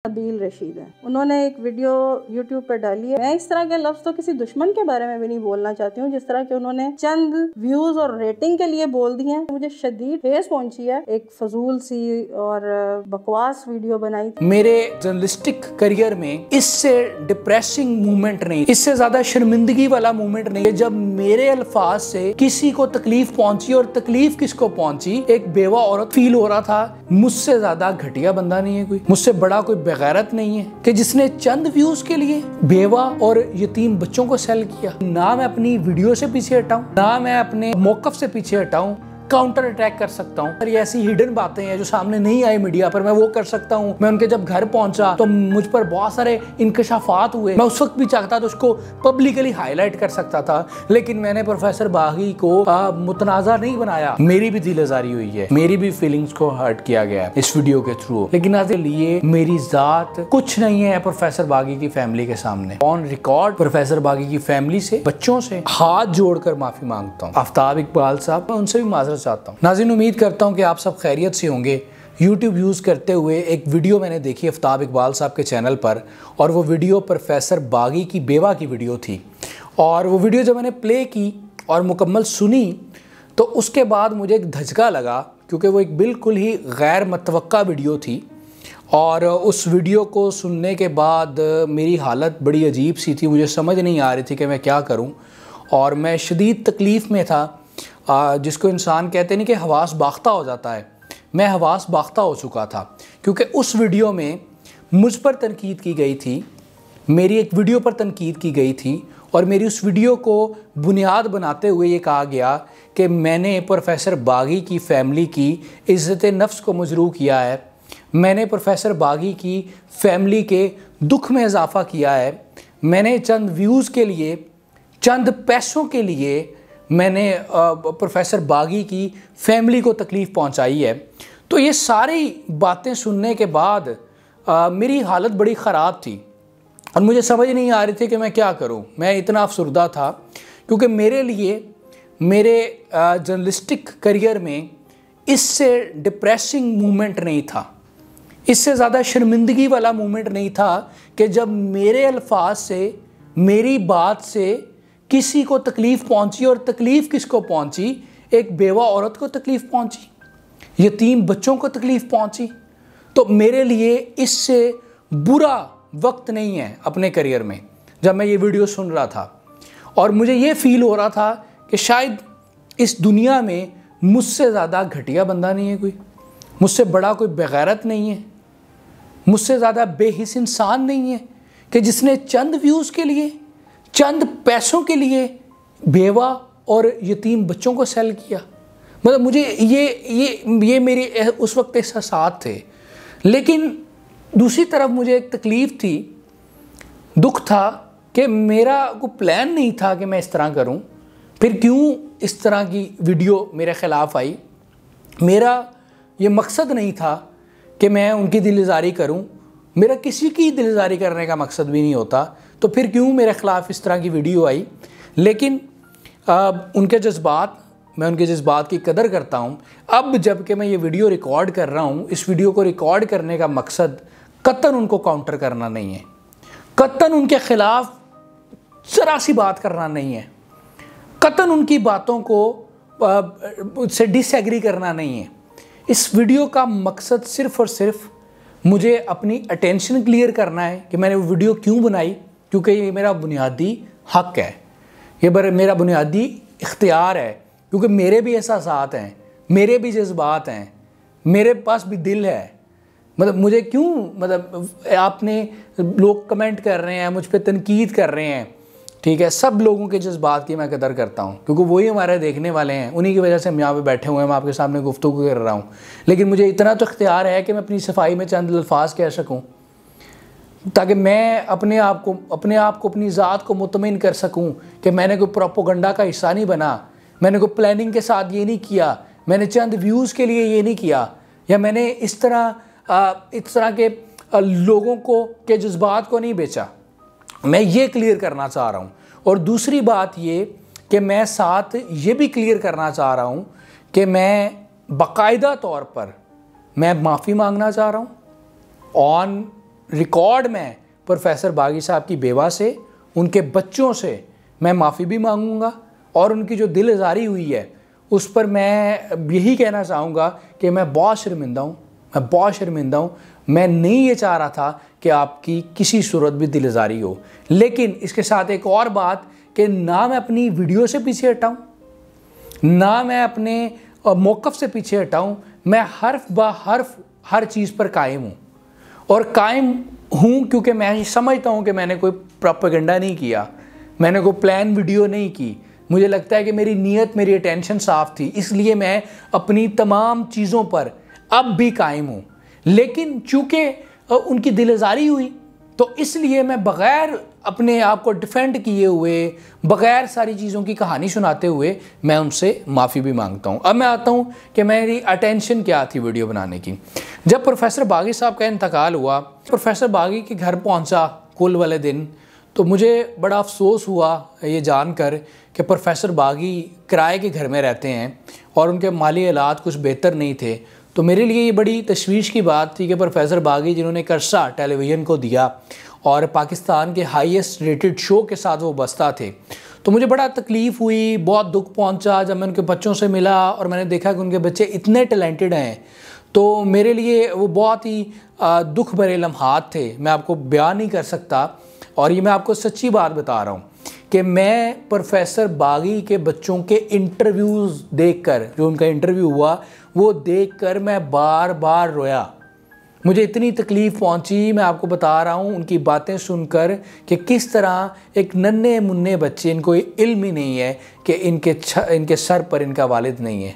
नबील रशीद है। उन्होंने एक वीडियो यूट्यूब पर डाली है। मैं इस तरह के लफ्ज़ तो किसी दुश्मन के बारे में भी नहीं बोलना चाहती हूँ जिस तरह के उन्होंने चंद व्यूज और रेटिंग के लिए बोल दिए हैं। मुझे शदीद ठेस पहुंची है। एक फजूल सी और बकवास वीडियो बनाई थी। मेरे जर्नलिस्टिक करियर में इससे डिप्रेसिंग मूवमेंट नहीं, इससे ज्यादा शर्मिंदगी वाला मूवमेंट नहीं, जब मेरे अल्फाज से किसी को तकलीफ पहुंची। और तकलीफ किसको पहुंची? एक बेवा औरत। फील हो रहा था मुझसे ज्यादा घटिया बंदा नहीं है कोई, मुझसे बड़ा कोई बेगैरत नहीं है कि जिसने चंद व्यूज के लिए बेवा और यतीम बच्चों को सेल किया। ना मैं अपनी वीडियो से पीछे हटाऊं, ना मैं अपने मौकफ से पीछे हटाऊं, काउंटर अटैक कर सकता हूँ। ये ऐसी हिडन बातें हैं जो सामने नहीं आई मीडिया पर, मैं वो कर सकता हूँ। मैं उनके जब घर पहुंचा तो मुझ पर बहुत सारे इंकशाफात हुए। मैं उस वक्त भी चाहता तो उसको पब्लिकली हाईलाइट कर सकता था, लेकिन मैंने प्रोफेसर बागी को मुतनाज़ा नहीं बनाया। मेरी भी दिल आज़ारी हुई है, मेरी भी फीलिंग्स को हर्ट किया गया है इस वीडियो के थ्रू, लेकिन आज लिए मेरी जात कुछ नहीं है प्रोफेसर बागी की फैमिली के सामने। ऑन रिकॉर्ड प्रोफेसर बागी की फैमिली से, बच्चों से हाथ जोड़कर माफी मांगता हूँ। आफ्ताब इकबाल साहब, मैं उनसे भी माजरत चाहता हूँ। नाज़रीन, उम्मीद करता हूँ कि आप सब खैरियत से होंगे। YouTube यूज़ करते हुए एक वीडियो मैंने देखी आफ्ताब इकबाल साहब के चैनल पर, और वो वीडियो प्रोफेसर बागी की बेवा की वीडियो थी। और वो वीडियो जब मैंने प्ले की और मुकम्मल सुनी तो उसके बाद मुझे एक धचका लगा, क्योंकि वो एक बिल्कुल ही गैर मतवक्का वीडियो थी। और उस वीडियो को सुनने के बाद मेरी हालत बड़ी अजीब सी थी, मुझे समझ नहीं आ रही थी कि मैं क्या करूं। और मैं शदीद तकलीफ़ में था, जिसको इंसान कहते नहीं कि हवास बाख्ता हो जाता है। मैं हवास बाख्ता हो चुका था, क्योंकि उस वीडियो में मुझ पर तनकीद की गई थी, मेरी एक वीडियो पर तनकीद की गई थी, और मेरी उस वीडियो को बुनियाद बनाते हुए ये कहा गया कि मैंने प्रोफेसर बागी की फ़ैमिली की इज़्ज़त नफ्स को मजरूह किया है, मैंने प्रोफेसर बागी की फैमिली के दुख में इजाफ़ा किया है, मैंने चंद व्यूज़ के लिए, चंद पैसों के लिए मैंने प्रोफेसर बागी की फैमिली को तकलीफ़ पहुंचाई है। तो ये सारी बातें सुनने के बाद मेरी हालत बड़ी ख़राब थी और मुझे समझ नहीं आ रही थी कि मैं क्या करूं। मैं इतना अफसरदा था, क्योंकि मेरे लिए मेरे जर्नलिस्टिक करियर में इससे डिप्रेसिंग मूवमेंट नहीं था, इससे ज़्यादा शर्मिंदगी वाला मूवमेंट नहीं था कि जब मेरे अल्फाज से, मेरी बात से किसी को तकलीफ़ पहुंची। और तकलीफ़ किसको पहुंची? एक बेवा औरत को तकलीफ़ पहुंची, यतीम बच्चों को तकलीफ़ पहुंची। तो मेरे लिए इससे बुरा वक्त नहीं है अपने करियर में जब मैं ये वीडियो सुन रहा था। और मुझे ये फ़ील हो रहा था कि शायद इस दुनिया में मुझसे ज़्यादा घटिया बंदा नहीं है कोई, मुझसे बड़ा कोई बेगैरत नहीं है, मुझसे ज़्यादा बेहिस इंसान नहीं है कि जिसने चंद व्यूज़ के लिए, चंद पैसों के लिए बेवा और यतीम बच्चों को सेल किया। मतलब मुझे ये मेरे उस वक्त एहसास थे। लेकिन दूसरी तरफ मुझे एक तकलीफ़ थी, दुख था कि मेरा कोई प्लान नहीं था कि मैं इस तरह करूं। फिर क्यों इस तरह की वीडियो मेरे ख़िलाफ़ आई? मेरा ये मकसद नहीं था कि मैं उनकी दिलजारी करूं, मेरा किसी की दिलजारी करने का मकसद भी नहीं होता, तो फिर क्यों मेरे ख़िलाफ़ इस तरह की वीडियो आई? लेकिन उनके जज्बात, मैं उनके जज्बात की कदर करता हूँ। अब जबकि मैं ये वीडियो रिकॉर्ड कर रहा हूँ, इस वीडियो को रिकॉर्ड करने का मकसद कतन उनको काउंटर करना नहीं है, कतन उनके ख़िलाफ़ ज़रा सी बात करना नहीं है, कतन उनकी बातों को से डिसएग्री करना नहीं है। इस वीडियो का मकसद सिर्फ़ और सिर्फ मुझे अपनी अटेंशन क्लियर करना है कि मैंने वो वीडियो क्यों बनाई, क्योंकि ये मेरा बुनियादी हक है, ये मेरा बुनियादी इख्तियार है, क्योंकि मेरे भी एहसासात हैं, मेरे भी जज्बात हैं, मेरे पास भी दिल है। मतलब मुझे क्यों, मतलब आपने लोग कमेंट कर रहे हैं, मुझ पर तनकीद कर रहे हैं, ठीक है, सब लोगों के जज्बात की मैं कदर करता हूँ, क्योंकि वही हमारे देखने वाले हैं, उन्हीं की वजह से हम यहाँ पे बैठे हुए हैं, मैं आपके सामने गुफ्तगू कर रहा हूँ। लेकिन मुझे इतना तो इख्तियार है कि मैं अपनी सफाई में चंद अल्फाज कह सकूँ, ताकि मैं अपने आप को अपनी ज़ात को मुतमिन कर सकूं कि मैंने कोई प्रोपोगंडा का हिस्सा नहीं बना, मैंने कोई प्लानिंग के साथ ये नहीं किया, मैंने चंद व्यूज़ के लिए ये नहीं किया, या मैंने इस तरह के लोगों को के जज्बात को नहीं बेचा। मैं ये क्लियर करना चाह रहा हूँ। और दूसरी बात ये कि मैं साथ ये भी क्लियर करना चाह रहा हूँ कि मैं बाकायदा तौर पर मैं माफ़ी मांगना चाह रहा हूँ ऑन रिकॉर्ड में प्रोफेसर बागी साहब की बेवा से, उनके बच्चों से मैं माफ़ी भी मांगूंगा और उनकी जो दिल आज़ारी हुई है उस पर मैं यही कहना चाहूँगा कि मैं बहुत शर्मिंदा हूँ, मैं बहुत शर्मिंदा हूँ। मैं नहीं ये चाह रहा था कि आपकी किसी सूरत भी दिल आज़ारी हो। लेकिन इसके साथ एक और बात कि ना मैं अपनी वीडियो से पीछे हटाऊँ, ना मैं अपने मौक़िफ़ से पीछे हटाऊँ। मैं हर्फ ब हर्फ हर चीज़ पर कायम हूँ और कायम हूँ क्योंकि मैं समझता हूँ कि मैंने कोई प्रोपेगेंडा नहीं किया, मैंने कोई प्लान वीडियो नहीं की। मुझे लगता है कि मेरी नीयत, मेरी अटेंशन साफ़ थी, इसलिए मैं अपनी तमाम चीज़ों पर अब भी कायम हूँ। लेकिन चूँकि उनकी दिल आज़ारी हुई तो इसलिए मैं बग़ैर अपने आप को डिफेंड किए हुए, बग़ैर सारी चीज़ों की कहानी सुनाते हुए मैं उनसे माफ़ी भी मांगता हूँ। अब मैं आता हूँ कि मेरी अटेंशन क्या थी वीडियो बनाने की। जब प्रोफेसर बागी साहब का इंतकाल हुआ, प्रोफेसर बागी के घर पहुँचा कुल वाले दिन, तो मुझे बड़ा अफसोस हुआ ये जानकर कि प्रोफेसर बागी किराए के घर में रहते हैं और उनके माली हालात कुछ बेहतर नहीं थे। तो मेरे लिए ये बड़ी तशवीश की बात थी कि प्रोफेसर बागी, जिन्होंने कर्सा टेलीविज़न को दिया और पाकिस्तान के हाईएस्ट रेटेड शो के साथ वो बसता थे, तो मुझे बड़ा तकलीफ़ हुई, बहुत दुख पहुंचा जब मैं उनके बच्चों से मिला और मैंने देखा कि उनके बच्चे इतने टैलेंटेड हैं। तो मेरे लिए वो बहुत ही दुख भरे लम्हात थे, मैं आपको बयान नहीं कर सकता। और ये मैं आपको सच्ची बात बता रहा हूँ कि मैं प्रोफेसर बागी के बच्चों के इंटरव्यूज़ देखकर, जो उनका इंटरव्यू हुआ वो देखकर मैं बार बार रोया। मुझे इतनी तकलीफ़ पहुंची, मैं आपको बता रहा हूं, उनकी बातें सुनकर कि किस तरह एक नन्हे मुन्ने बच्चे, इनको इल्म ही नहीं है कि इनके सर पर इनका वालिद नहीं है,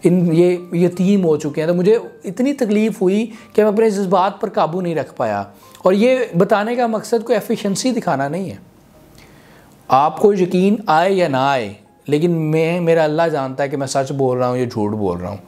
ये यतीम हो चुके हैं। तो मुझे इतनी तकलीफ़ हुई कि मैं अपने जज्बात पर काबू नहीं रख पाया। और ये बताने का मकसद कोई एफिशिएंसी दिखाना नहीं है, आपको यकीन आए या ना आए, लेकिन मेरा अल्लाह जानता है कि मैं सच बोल रहा हूँ या झूठ बोल रहा हूँ।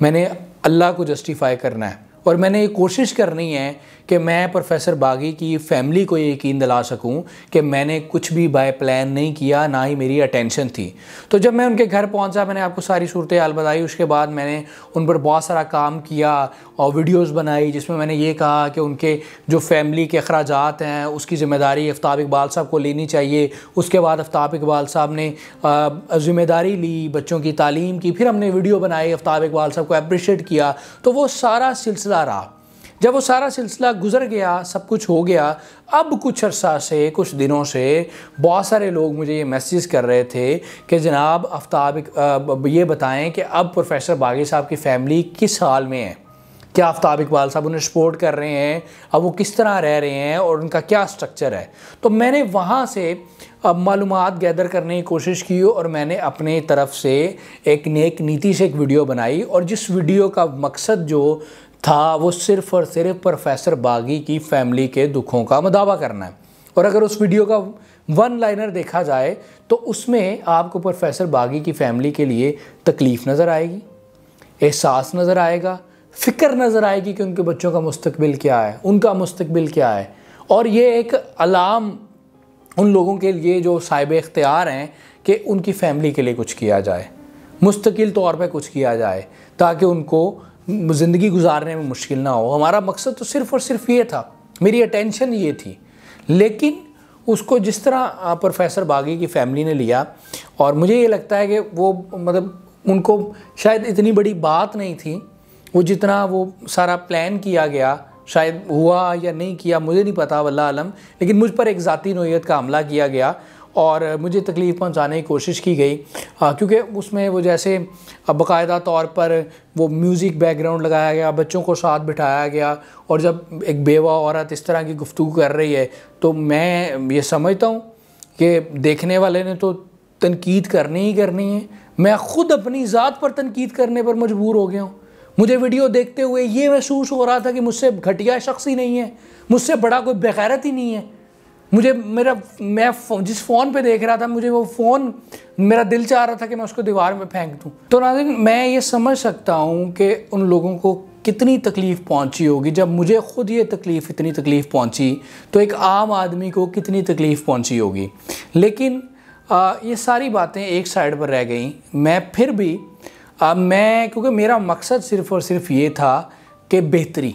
मैंने अल्लाह को जस्टिफाई करना है और मैंने ये कोशिश करनी है कि मैं प्रोफेसर बागी की फ़ैमिली को ये यकीन दिला सकूं कि मैंने कुछ भी बाय प्लान नहीं किया, ना ही मेरी अटेंशन थी। तो जब मैं उनके घर पहुंचा, मैंने आपको सारी सूरत हाल बताई। उसके बाद मैंने उन पर बहुत सारा काम किया और वीडियोस बनाई जिसमें मैंने ये कहा कि उनके जो फैमिली के अखराजात हैं उसकी ज़िम्मेदारी आफ्ताब इकबाल साहब को लेनी चाहिए। उसके बाद आफ्ताब इकबाल साहब ने ज़िम्मेदारी ली बच्चों की तालीम की, फिर हमने वीडियो बनाई, आफ्ताब इकबाल साहब को अप्रिशिएट किया। तो वो सारा सिलसिला रहा। जब वो सारा सिलसिला गुजर गया, सब कुछ हो गया, अब कुछ अरसा से, कुछ दिनों से बहुत सारे लोग मुझे ये मैसेज कर रहे थे कि जनाब आफ्ताब ये बताएं कि अब प्रोफेसर बागी साहब की फ़ैमिली किस हाल में है, क्या आफ्ताब इकबाल साहब उन्हें सपोर्ट कर रहे हैं, अब वो किस तरह रह रहे हैं और उनका क्या स्ट्रक्चर है। तो मैंने वहाँ से मालूमात गैदर करने की कोशिश की और मैंने अपने तरफ से एक नेक नीति से एक वीडियो बनाई और जिस वीडियो का मकसद जो था वो सिर्फ़ और सिर्फ प्रोफेसर बागी की फ़ैमिली के दुखों का मदावा करना है। और अगर उस वीडियो का वन लाइनर देखा जाए तो उसमें आपको प्रोफेसर बागी की फ़ैमिली के लिए तकलीफ़ नज़र आएगी, एहसास नज़र आएगा, फ़िक्र नज़र आएगी कि उनके बच्चों का मुस्तकबिल क्या है, उनका मुस्तकबिल क्या है। और ये एक अलाम उन लोगों के लिए जो साहिब इख्तियार हैं कि उनकी फ़ैमिली के लिए कुछ किया जाए, मुस्तकिल तौर पे कुछ किया जाए ताकि उनको ज़िंदगी गुजारने में मुश्किल ना हो। हमारा मकसद तो सिर्फ़ और सिर्फ ये था, मेरी अटेंशन ये थी। लेकिन उसको जिस तरह प्रोफेसर बागी की फ़ैमिली ने लिया, और मुझे ये लगता है कि वो मतलब उनको शायद इतनी बड़ी बात नहीं थी, वो जितना वो सारा प्लान किया गया, शायद हुआ या नहीं किया मुझे नहीं पता, वल्लाह आलम, लेकिन मुझ पर एक ज़ाती नोयत का हमला किया गया और मुझे तकलीफ़ पहुंचाने की कोशिश की गई। क्योंकि उसमें वो जैसे बाकायदा तौर पर वो म्यूज़िक बैकग्राउंड लगाया गया, बच्चों को साथ बिठाया गया, और जब एक बेवा औरत इस तरह की गुफ्तगू कर रही है तो मैं ये समझता हूँ कि देखने वाले ने तो तनकीद करनी ही करनी है। मैं ख़ुद अपनी ज़ात पर तनकीद करने पर मजबूर हो गया हूँ। मुझे वीडियो देखते हुए ये महसूस हो रहा था कि मुझसे घटिया शख्स ही नहीं है, मुझसे बड़ा कोई बेगैरत ही नहीं है। मैं जिस फ़ोन पे देख रहा था, मुझे वो फ़ोन, मेरा दिल चाह रहा था कि मैं उसको दीवार में फेंक दूँ। तो नाज़रीन, मैं ये समझ सकता हूँ कि उन लोगों को कितनी तकलीफ़ पहुँची होगी। जब मुझे ख़ुद ये इतनी तकलीफ़ पहुँची तो एक आम आदमी को कितनी तकलीफ़ पहुँची होगी। लेकिन ये सारी बातें एक साइड पर रह गई। मैं फिर भी क्योंकि मेरा मकसद सिर्फ़ और सिर्फ ये था कि बेहतरी,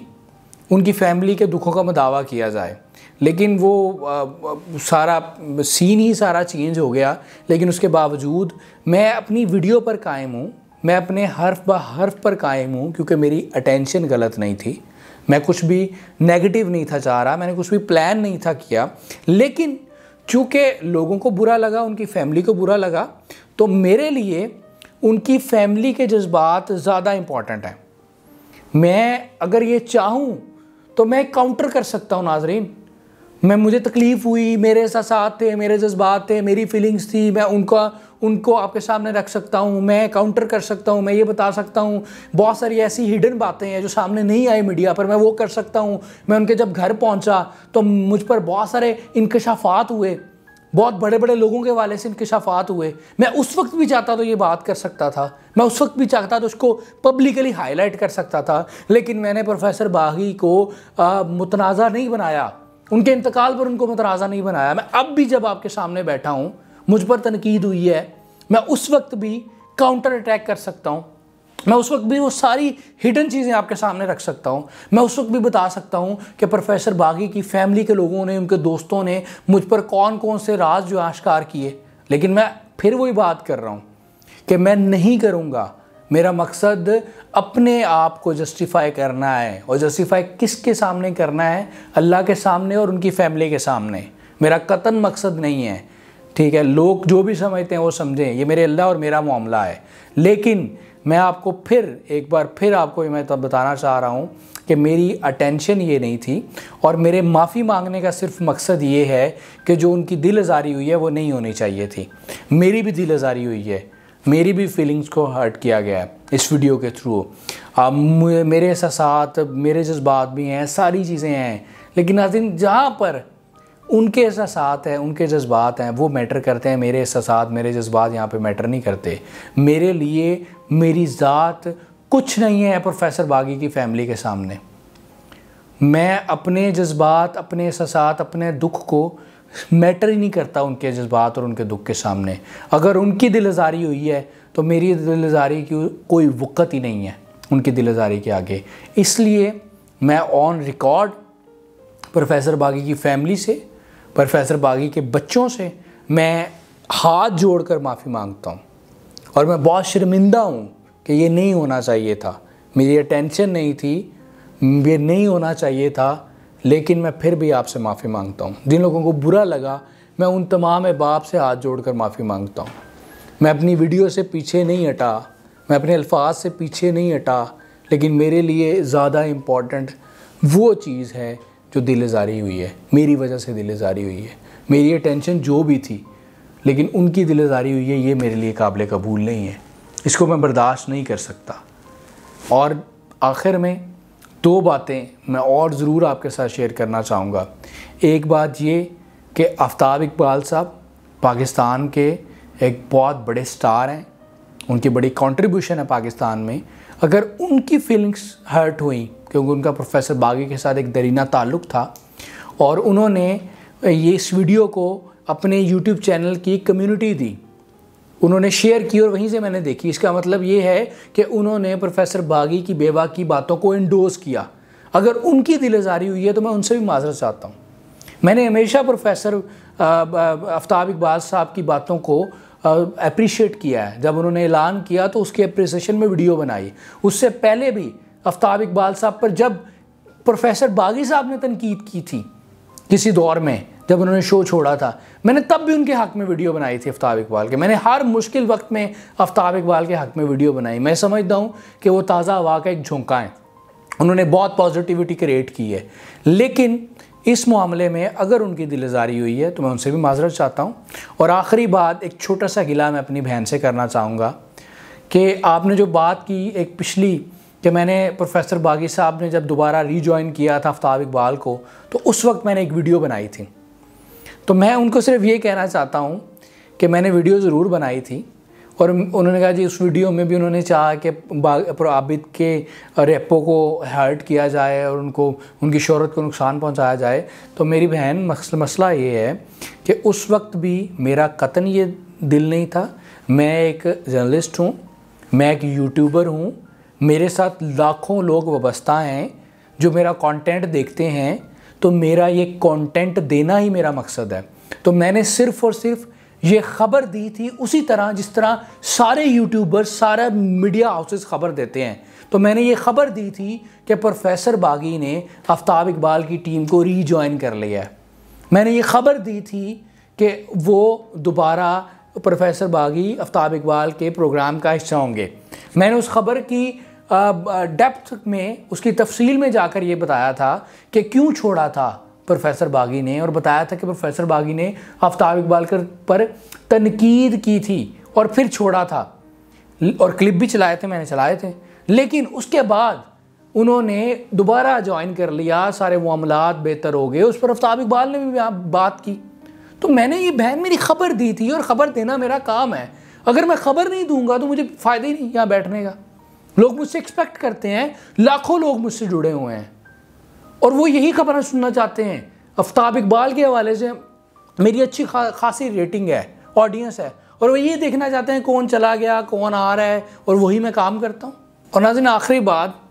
उनकी फैमिली के दुखों का दावा किया जाए, लेकिन वो सारा सीन ही सारा चेंज हो गया। लेकिन उसके बावजूद मैं अपनी वीडियो पर कायम हूँ, मैं अपने हर्फ ब हर्फ पर कायम हूँ, क्योंकि मेरी अटेंशन गलत नहीं थी, मैं कुछ भी नेगेटिव नहीं था चाह रहा, मैंने कुछ भी प्लान नहीं था किया। लेकिन चूँकि लोगों को बुरा लगा, उनकी फैमिली को बुरा लगा, तो मेरे लिए उनकी फैमिली के जज्बात ज़्यादा इम्पॉर्टेंट हैं। मैं अगर ये चाहूँ तो मैं काउंटर कर सकता हूँ नाजरीन। मुझे तकलीफ़ हुई, मेरे एहसास थे, मेरे जज्बात थे, मेरी फीलिंग्स थी, मैं उनको आपके सामने रख सकता हूँ, मैं काउंटर कर सकता हूँ, मैं ये बता सकता हूँ। बहुत सारी ऐसी हिडन बातें हैं जो सामने नहीं आई मीडिया पर, मैं वो कर सकता हूँ। मैं उनके जब घर पहुँचा तो मुझ पर बहुत सारे इंकशाफात हुए, बहुत बड़े बड़े लोगों के वाले से इंकशाफात हुए। मैं उस वक्त भी चाहता तो ये बात कर सकता था, मैं उस वक्त भी चाहता तो उसको पब्लिकली हाईलाइट कर सकता था, लेकिन मैंने प्रोफेसर बागी को मुतनाज़ा नहीं बनाया, उनके इंतकाल पर उनको मुतनाज़ा नहीं बनाया। मैं अब भी जब आपके सामने बैठा हूँ, मुझ पर तनकीद हुई है, मैं उस वक्त भी काउंटर अटैक कर सकता हूँ, मैं उस वक्त भी वो सारी हिडन चीज़ें आपके सामने रख सकता हूँ। मैं उस वक्त भी बता सकता हूँ कि प्रोफेसर बागी की फैमिली के लोगों ने, उनके दोस्तों ने मुझ पर कौन कौन से राज जो आश्कार किए। लेकिन मैं फिर वही बात कर रहा हूँ कि मैं नहीं करूँगा। मेरा मकसद अपने आप को जस्टिफाई करना है, और जस्टिफाई किसके सामने करना है? अल्लाह के सामने और उनकी फैमिली के सामने। मेरा कतन मकसद नहीं है, ठीक है? लोग जो भी समझते हैं वो समझें, ये मेरे अल्लाह और मेरा मामला है। लेकिन मैं आपको एक बार फिर आपको मैं तब बताना चाह रहा हूँ कि मेरी अटेंशन ये नहीं थी, और मेरे माफ़ी मांगने का सिर्फ मकसद ये है कि जो उनकी दिल आज़ारी हुई है वो नहीं होनी चाहिए थी। मेरी भी दिल आज़ारी हुई है, मेरी भी फीलिंग्स को हर्ट किया गया है इस वीडियो के थ्रू। मेरे एहसास, मेरे जज्बात भी हैं, सारी चीज़ें हैं, लेकिन नाज़रीन जहाँ पर उनके एहसास हैं, उनके जज्बात हैं, वो मैटर करते हैं। मेरे एहसास, मेरे जज्बात यहाँ पे मैटर नहीं करते। मेरे लिए मेरी ज़ात कुछ नहीं है प्रोफेसर बागी की फैमिली के सामने। मैं अपने जज्बात, अपने एहसास, अपने दुख को मैटर ही नहीं करता उनके जज्बात और उनके दुख के सामने। अगर उनकी दिल आज़ारी हुई है तो मेरी दिल आज़ारी की कोई वक़्त ही नहीं है उनकी दिल आज़ारी के आगे। इसलिए मैं ऑन रिकॉर्ड प्रोफेसर बागी की फैमिली से, प्रोफेसर बागी के बच्चों से मैं हाथ जोड़कर माफ़ी मांगता हूँ, और मैं बहुत शर्मिंदा हूँ कि ये नहीं होना चाहिए था, मेरी अटेंशन नहीं थी, ये नहीं होना चाहिए था। लेकिन मैं फिर भी आपसे माफ़ी मांगता हूँ। जिन लोगों को बुरा लगा, मैं उन तमाम बाप से हाथ जोड़कर माफ़ी मांगता हूँ। मैं अपनी वीडियो से पीछे नहीं हटा, मैं अपने अल्फाज से पीछे नहीं हटा, लेकिन मेरे लिए ज़्यादा इम्पॉर्टेंट वो चीज़ है जो दिल आज़ारी हुई है, मेरी वजह से दिल आज़ारी हुई है। मेरी अटेंशन जो भी थी, लेकिन उनकी दिल आज़ारी हुई है, ये मेरे लिए काबिल कबूल नहीं है, इसको मैं बर्दाश्त नहीं कर सकता। और आखिर में दो बातें मैं और ज़रूर आपके साथ शेयर करना चाहूँगा। एक बात ये कि आफ्ताब इकबाल साहब पाकिस्तान के एक बहुत बड़े स्टार हैं, उनकी बड़ी कंट्रीब्यूशन है पाकिस्तान में। अगर उनकी फीलिंग्स हर्ट हुई, क्योंकि उनका प्रोफेसर बागी के साथ एक दरीना ताल्लुक़ था, और उन्होंने ये इस वीडियो को अपने यूट्यूब चैनल की कम्युनिटी दी, उन्होंने शेयर की और वहीं से मैंने देखी। इसका मतलब ये है कि उन्होंने प्रोफेसर बागी की बेवा की बातों को इंडोर्स किया। अगर उनकी दिल आज़ारी हुई है तो मैं उनसे भी माज़रत चाहता हूँ। मैंने हमेशा प्रोफेसर आफ्ताब इकबाल साहब की बातों को अप्रिशिएट किया है। जब उन्होंने ऐलान किया तो उसके अप्रिसिएशन में वीडियो बनाई। उससे पहले भी आफ्ताब इकबाल साहब पर जब प्रोफेसर बागी साहब ने तनकीद की थी किसी दौर में, जब उन्होंने शो छोड़ा था, मैंने तब भी उनके हक़ में वीडियो बनाई थी आफ्ताब इकबाल के। मैंने हर मुश्किल वक्त में आफ्ताब इकबाल के हक़ में वीडियो बनाई। मैं समझता हूँ कि वो ताज़ा हवा का एक झोंका है, उन्होंने बहुत पॉजिटिविटी क्रिएट की है। लेकिन इस मामले में अगर उनकी दिल आज़ारी हुई है तो मैं उनसे भी माज़रत चाहता हूँ। और आखिरी बात, एक छोटा सा गिला मैं अपनी बहन से करना चाहूँगा कि आपने जो बात की एक पिछली, कि मैंने प्रोफेसर बागी साहब ने जब दोबारा रीजॉइन किया था आफ्ताब इकबाल को, तो उस वक्त मैंने एक वीडियो बनाई थी। तो मैं उनको सिर्फ ये कहना चाहता हूँ कि मैंने वीडियो ज़रूर बनाई थी, और उन्होंने कहा जी उस वीडियो में भी उन्होंने चाहा कि आबिद के रेपो को हर्ट किया जाए और उनको, उनकी शोहरत को नुकसान पहुँचाया जाए। तो मेरी बहन, मसला ये है कि उस वक्त भी मेरा कतन ये दिल नहीं था। मैं एक जर्नलिस्ट हूँ, मैं एक यूट्यूबर हूँ, मेरे साथ लाखों लोग वाबस्ता हैं जो मेरा कंटेंट देखते हैं, तो मेरा ये कंटेंट देना ही मेरा मकसद है। तो मैंने सिर्फ और सिर्फ ये खबर दी थी उसी तरह जिस तरह सारे यूट्यूबर्स, सारा मीडिया हाउसेस खबर देते हैं। तो मैंने ये खबर दी थी कि प्रोफेसर बागी ने आफ्ताब इकबाल की टीम को रीजॉइन कर लिया है। मैंने ये खबर दी थी कि वो दोबारा प्रोफेसर बागी आफ्ताब इकबाल के प्रोग्राम का हिस्सा होंगे। मैंने उस खबर की डेप्थ में, उसकी तफसील में जाकर ये बताया था कि क्यों छोड़ा था प्रोफेसर बागी ने, और बताया था कि प्रोफेसर बागी ने आफ्ताब इकबाल पर तनकीद की थी और फिर छोड़ा था, और क्लिप भी चलाए थे, मैंने चलाए थे। लेकिन उसके बाद उन्होंने दोबारा ज्वाइन कर लिया, सारे मामलात बेहतर हो गए, उस पर आफ्ताब इकबाल ने भी बात की। तो मैंने ये बहन मेरी खबर दी थी और ख़बर देना मेरा काम है। अगर मैं ख़बर नहीं दूंगा तो मुझे फ़ायदा ही नहीं यहाँ बैठने का। लोग मुझसे एक्सपेक्ट करते हैं, लाखों लोग मुझसे जुड़े हुए हैं और वो यही खबरें सुनना चाहते हैं। आफ्ताब इकबाल के हवाले से मेरी अच्छी खासी रेटिंग है, ऑडियंस है, और वो ये देखना चाहते हैं कौन चला गया, कौन आ रहा है, और वही मैं काम करता हूँ। और नाज़रीन, आखिरी बात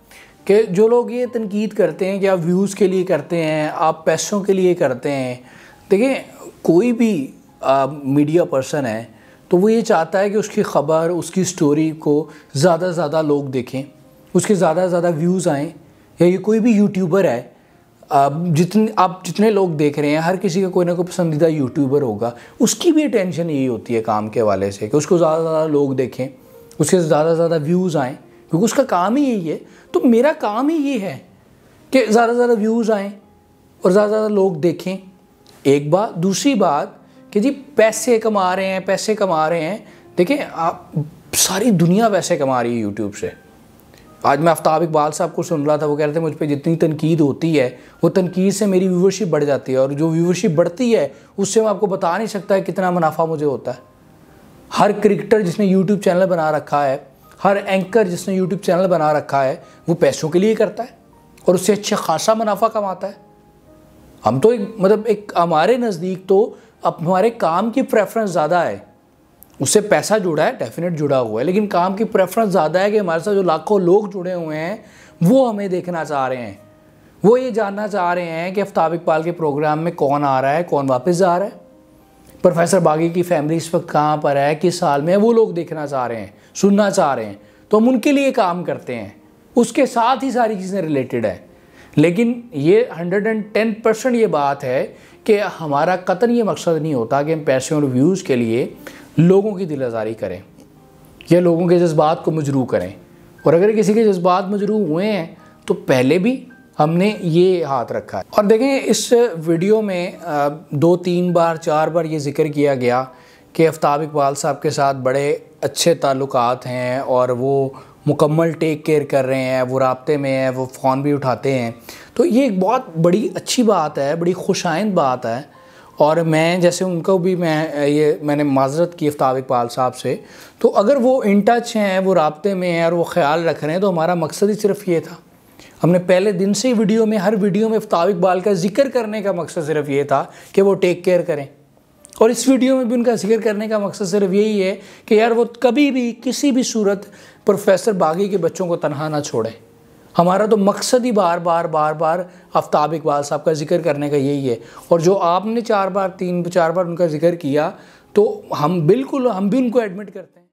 कि जो लोग ये तनकीद करते हैं कि आप व्यूज़ के लिए करते हैं, आप पैसों के लिए करते हैं, देखिए कोई भी मीडिया पर्सन है तो वो ये चाहता है कि उसकी ख़बर, उसकी स्टोरी को ज़्यादा से ज़्यादा लोग देखें, उसके ज़्यादा से ज़्यादा व्यूज़ आएँ। या ये कोई भी यूट्यूबर है, आप जितने लोग देख रहे हैं, हर किसी का कोई ना कोई पसंदीदा यूट्यूबर होगा, उसकी भी टेंशन यही होती है काम के हवाले से कि उसको ज़्यादा से ज़्यादा लोग देखें, उसके ज़्यादा से ज़्यादा व्यूज़ आएँ, क्योंकि उसका काम ही यही है। तो मेरा काम ही ये है कि ज़्यादा से ज़्यादा व्यूज़ आएँ और ज़्यादा से ज़्यादा लोग देखें, एक बात। दूसरी बात कि जी पैसे कमा रहे हैं, देखिए आप, सारी दुनिया पैसे कमा रही है यूट्यूब से। आज मैं आफ्ताब इकबाल साहब को सुन रहा था, वो कह रहे थे मुझ पे जितनी तनकीद होती है वो तनकीद से मेरी व्यूवरशिप बढ़ जाती है, और जो व्यूवरशिप बढ़ती है उससे मैं आपको बता नहीं सकता है कितना मुनाफा मुझे होता है। हर क्रिकेटर जिसने यूट्यूब चैनल बना रखा है, हर एंकर जिसने यूट्यूब चैनल बना रखा है, वो पैसों के लिए करता है और उससे अच्छा खासा मुनाफा कमाता है। हम तो एक हमारे नज़दीक तो अब हमारे काम की प्रेफरेंस ज़्यादा है, उससे पैसा जुड़ा है, डेफिनेट जुड़ा हुआ है, लेकिन काम की प्रेफरेंस ज़्यादा है कि हमारे साथ जो लाखों लोग जुड़े हुए हैं वो हमें देखना चाह रहे हैं, वो ये जानना चाह रहे हैं कि आफ्ताब इकबाल के प्रोग्राम में कौन आ रहा है, कौन वापस जा रहा है, प्रोफेसर बागी की फैमिली इस वक्त कहाँ पर है, किस साल में है, वो लोग देखना चाह रहे हैं, सुनना चाह रहे हैं। तो हम उनके लिए काम करते हैं, उसके साथ ही सारी चीज़ें रिलेटेड है। लेकिन ये 110% ये बात है कि हमारा कतई ये मकसद नहीं होता कि हम पैसे और व्यूज़ के लिए लोगों की दिल आज़ारी करें या लोगों के जज्बात को मजरूह करें। और अगर किसी के जज्बात मजरूह हुए हैं तो पहले भी हमने ये हाथ रखा है। और देखें, इस वीडियो में 2, 3 बार 4 बार ये जिक्र किया गया कि आफ्ताब इकबाल साहब के साथ बड़े अच्छे ताल्लुकात हैं और वो मुकम्मल टेक केयर कर रहे हैं, वो राब्ते में है, वो फ़ोन भी उठाते हैं। तो ये एक बहुत बड़ी अच्छी बात है, बड़ी खुशाइंद बात है। और मैं जैसे उनको भी मैंने माजरत की आफ्ताब इकबाल साहब से, तो अगर वो इन टच हैं, वो राब्ते में हैं और वो ख्याल रख रहे हैं, तो हमारा मकसद ही सिर्फ ये था। हमने पहले दिन से ही हर वीडियो में आफ्ताब इकबाल का जिक्र करने का मकसद सिर्फ ये था कि वो टेक केयर करें, और इस वीडियो में भी उनका जिक्र करने का मकसद सिर्फ यही है कि यार वो कभी भी किसी भी सूरत प्रोफेसर बागी के बच्चों को तनहा ना छोड़ें। हमारा तो मकसद ही बार बार आफ्ताब इकबाल साहब का जिक्र करने का यही है। और जो आपने 4 बार 3-4 बार उनका जिक्र किया, तो हम भी उनको एडमिट करते हैं।